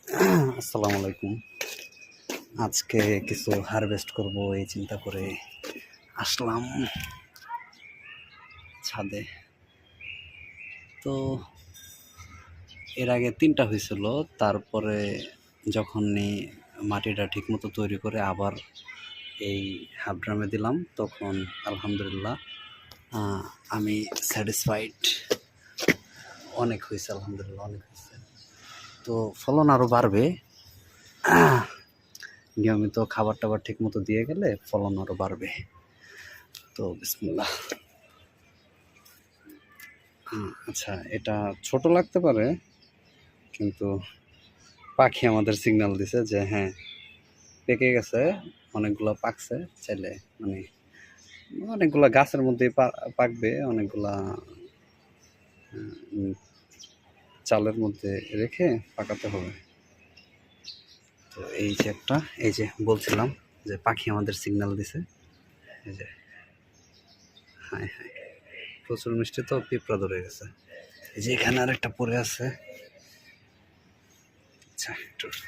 আসসালামু আলাইকুম। আজকে কিছু হারভেস্ট করব এই চিন্তা করে আসলাম ছাদে। তো এর আগে ৩টা হয়েছিল, তারপরে যখনই মাটিটা ঠিকমতো তৈরি করে আবার এই হাফ ড্রামে দিলাম, তখন আলহামদুলিল্লাহ আমি স্যাটিসফাইড। অনেক হয়েছে, আলহামদুলিল্লাহ অনেক হয়েছে। তো ফলন আরও বাড়বে। নিয়মিত খাবার টাবার ঠিক মতো দিয়ে গেলে ফলন আরও বাড়বে। তো বিসমিল্লাহ। আচ্ছা, এটা ছোট লাগতে পারে, কিন্তু পাখি আমাদের সিগন্যাল দিছে যে হ্যাঁ পেকে গেছে, অনেকগুলো পাকছে। চাইলে মানে অনেকগুলা গাছের মধ্যেই পাকবে, অনেকগুলা চালের মধ্যে রেখে পাকাতে হবে। তো এই যে একটা, এই যে বলছিলাম যে পাখি আমাদের সিগন্যাল দিছে। এই যে হ্যাঁ হ্যাঁ, প্রচুর মিষ্টি, তো পিঁপড়া ধরে গেছে। এই যে এখানে আরেকটা পড়ে আছে। আচ্ছা, একটু